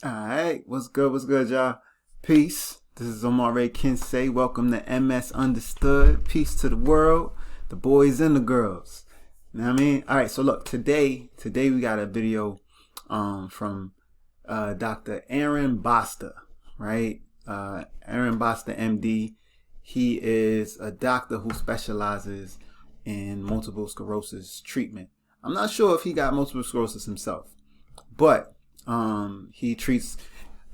Alright, what's good, y'all? Peace. This is Omar Ray Kinsey. Welcome to MS Understood. Peace to the world, the boys and the girls. You know what I mean? Alright, so look, today we got a video from Dr. Aaron Basta, right? Aaron Basta, MD. He is a doctor who specializes in multiple sclerosis treatment. I'm not sure if he got multiple sclerosis himself, but he treats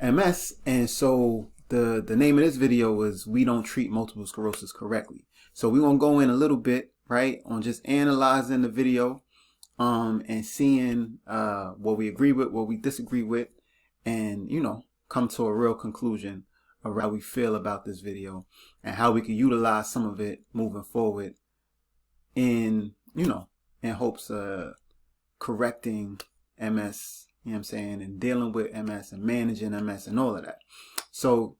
MS, and so the name of this video is "We Don't Treat Multiple Sclerosis Correctly." So we're gonna go in a little bit, right, on just analyzing the video, and seeing what we agree with, what we disagree with, and come to a real conclusion of how we feel about this video and how we can utilize some of it moving forward in hopes of correcting MS. You know what I'm saying? And dealing with MS and managing MS and all of that. So,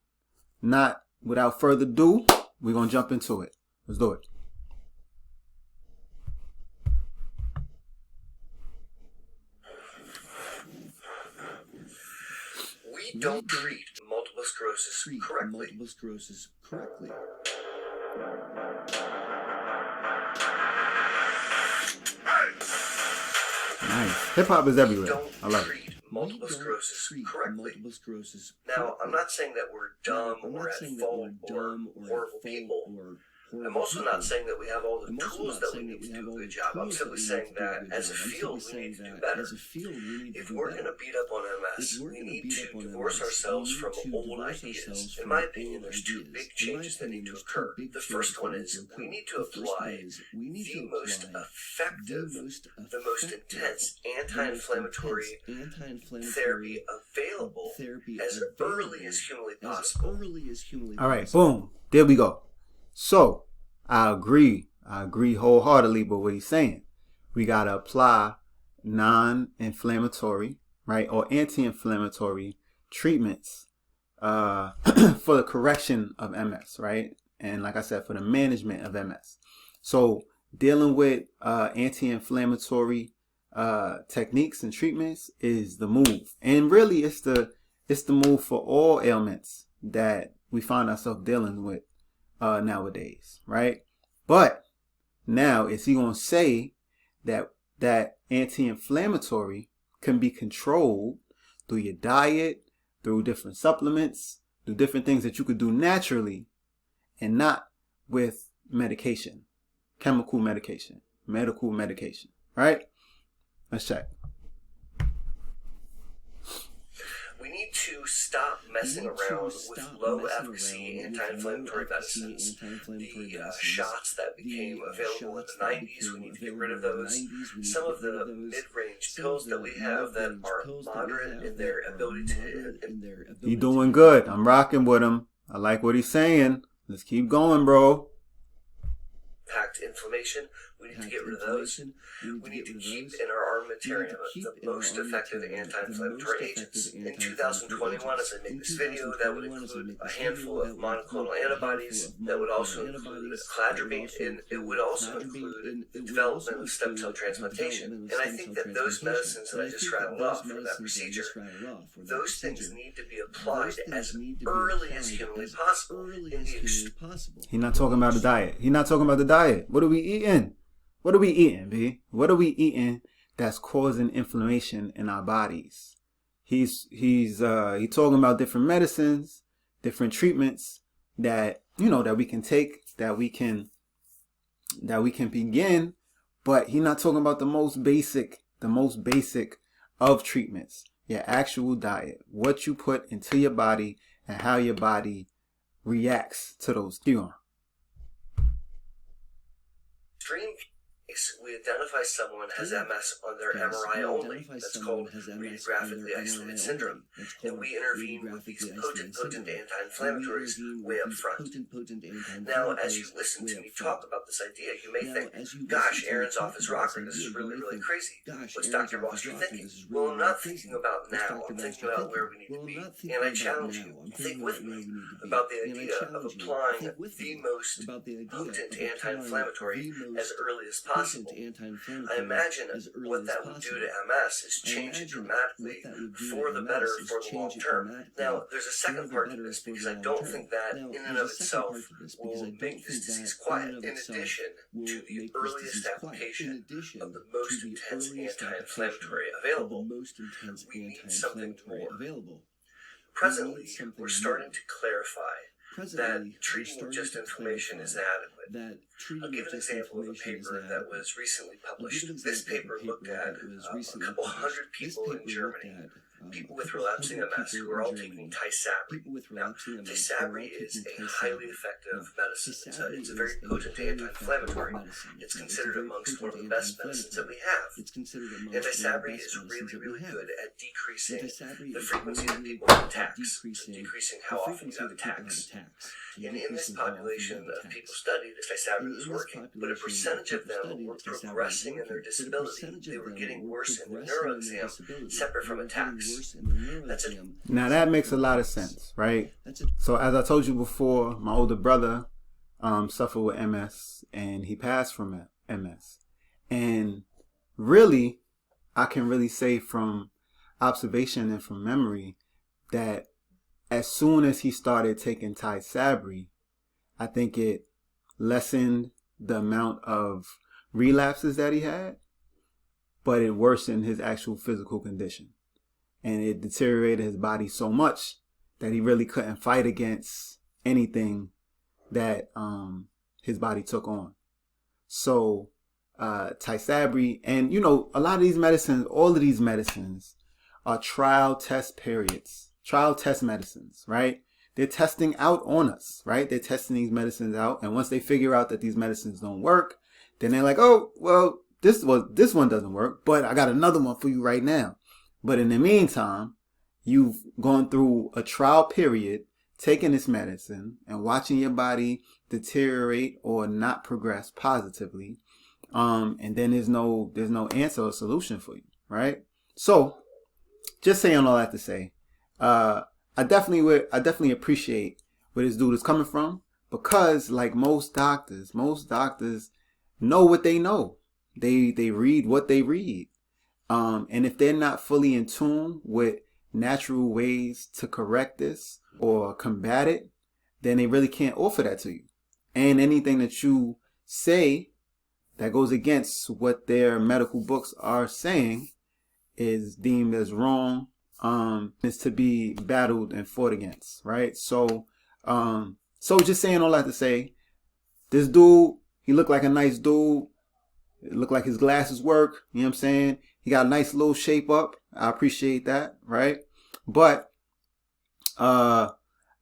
not without further ado, we're going to jump into it. Let's do it. We don't treat multiple sclerosis correctly. Nice. Hip hop is everywhere. I love it. Multiple sclerosis correctly. Now, I'm not saying that we're dumb or at fault or horrible people. I'm also not saying that we have all the tools that we need to do a good job. I'm simply saying that as a field, we need to do better. If we're going to beat up on MS, we need to divorce ourselves from old ideas. In my opinion, there's two big changes that need to occur. The first one is we need to apply the most effective, the most intense anti-inflammatory therapy available as early as humanly possible. All right, boom. There we go. So, I agree wholeheartedly with what he's saying. We got to apply non-inflammatory, right, or anti-inflammatory treatments for the correction of MS, right? And like I said, for the management of MS. So, dealing with anti-inflammatory techniques and treatments is the move. And really, it's the move for all ailments that we find ourselves dealing with nowadays, right? But now, is he going to say that anti-inflammatory can be controlled through your diet, through different supplements, through different things that you could do naturally, and not with medication, medical medication, right? Let's check. We need to stop messing around with low-efficacy anti-inflammatory medicines. The shots that became available in the 90s, we need to get rid of those. Some of the mid-range pills that we have that are moderate in their ability to... He's doing good. I'm rocking with him. I like what he's saying. Let's keep going, bro. Impact inflammation. We need to get rid of those. We need to keep in our armamentarium the most effective anti-inflammatory agents. In 2021, as I make this video, that would include a handful of monoclonal antibodies, that would also include cladribine, and it would also include the development of stem cell transplantation. And I think that those medicines that I just rattled off for that procedure, those things need to be applied as early as humanly possible. He's not talking about the diet. What are we eating? B? What are we eating that's causing inflammation in our bodies? He's talking about different medicines, different treatments that that we can take, that we can begin, but he's not talking about the most basic of treatments. Your actual diet, what you put into your body, and how your body reacts to those. We identify someone has MS on their MRI only. That's called radiographically isolated syndrome. And we intervene with these potent anti-inflammatories way up front. Now, as you listen to me talk about this idea, you may think, gosh, Aaron's off his rocker. This is really, really crazy. What's Dr. Basta thinking? Well, I'm not thinking about now. I'm thinking about where we need to be. And I challenge you, think with me about the idea of applying the most potent anti-inflammatory as early as possible. possible. I imagine what that would do to MS is change it dramatically for the better for the long term. Now, there's a second part to this, because I don't think that in and of itself will make this disease quiet. In addition to the earliest application of the most intense anti-inflammatory available, we need something more. Presently, we're starting to clarify that treating with just inflammation is inadequate. I'll give an example of a paper that was recently published. This paper looked at a couple hundred people in Germany, people with relapsing MS who are all taking Tysabri. Now, Tysabri is a highly effective medicine. It's a very potent anti-inflammatory. It's considered amongst one of the best medicines that we have. And Tysabri is really, really good at decreasing the frequency that people have attacks, so decreasing how often you have attacks. And in this population of people studied, Tysabri was working, but a percentage of them were progressing in their disability. They were getting worse in the neuro exam, separate from attacks. That's it. Now that makes a lot of sense, right? So as I told you before, my older brother suffered with MS, and he passed from MS. And really, I can really say from observation and from memory that as soon as he started taking Tysabri, I think it lessened the amount of relapses that he had, but it worsened his actual physical condition. And it deteriorated his body so much that he really couldn't fight against anything that his body took on. So Tysabri, and you know, a lot of these medicines, all of these medicines are trial test medicines, right? They're testing out on us, right? They're testing these medicines out. And once they figure out that these medicines don't work, then they're like, oh, well, this one doesn't work, but I got another one for you right now. But in the meantime, you've gone through a trial period, taking this medicine and watching your body deteriorate or not progress positively. And then there's no answer or solution for you, right? So just saying all that to say, I definitely appreciate where this dude is coming from, because like most doctors know what they know. They read what they read. And if they're not fully in tune with natural ways to correct this or combat it, then they really can't offer that to you. And anything that you say that goes against what their medical books are saying is deemed as wrong, is to be battled and fought against, right? So just saying all that to say, this dude, he looked like a nice dude. It looked like his glasses work. You know what I'm saying? He got a nice little shape up. I appreciate that, right? But I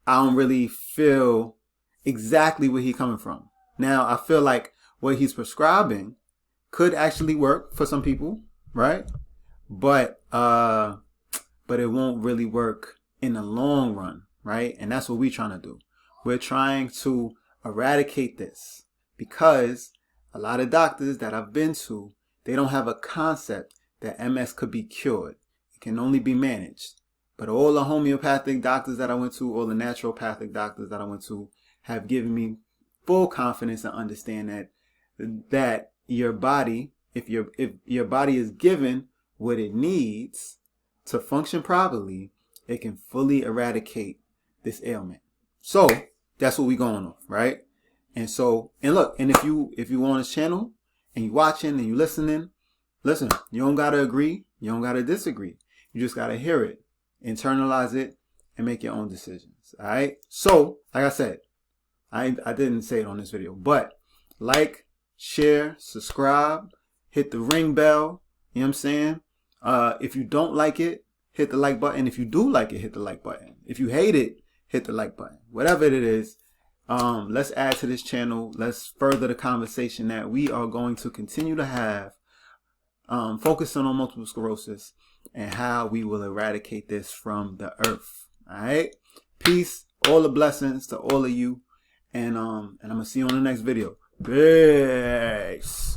don't really feel exactly where he's coming from. Now, I feel like what he's prescribing could actually work for some people, right? But it won't really work in the long run, right? And that's what we're trying to do. We're trying to eradicate this, because a lot of doctors that I've been to, they don't have a concept that MS could be cured. It can only be managed. But all the homeopathic doctors that I went to, all the naturopathic doctors that I went to, have given me full confidence and understand that your body, if your body is given what it needs to function properly, it can fully eradicate this ailment. So that's what we're going on, right? And look, and if you on this channel and you watching and you listening, listen, you don't gotta agree, you don't gotta disagree. You just gotta hear it, internalize it, and make your own decisions. All right. So, like I said, I didn't say it on this video, but like, share, subscribe, hit the ring bell. You know what I'm saying? If you don't like it, hit the like button. If you do like it, hit the like button. If you hate it, hit the like button. Whatever it is. Let's add to this channel. Let's further the conversation that we are going to continue to have, focusing on multiple sclerosis and how we will eradicate this from the earth. All right. Peace. All the blessings to all of you. And I'm going to see you on the next video. Peace.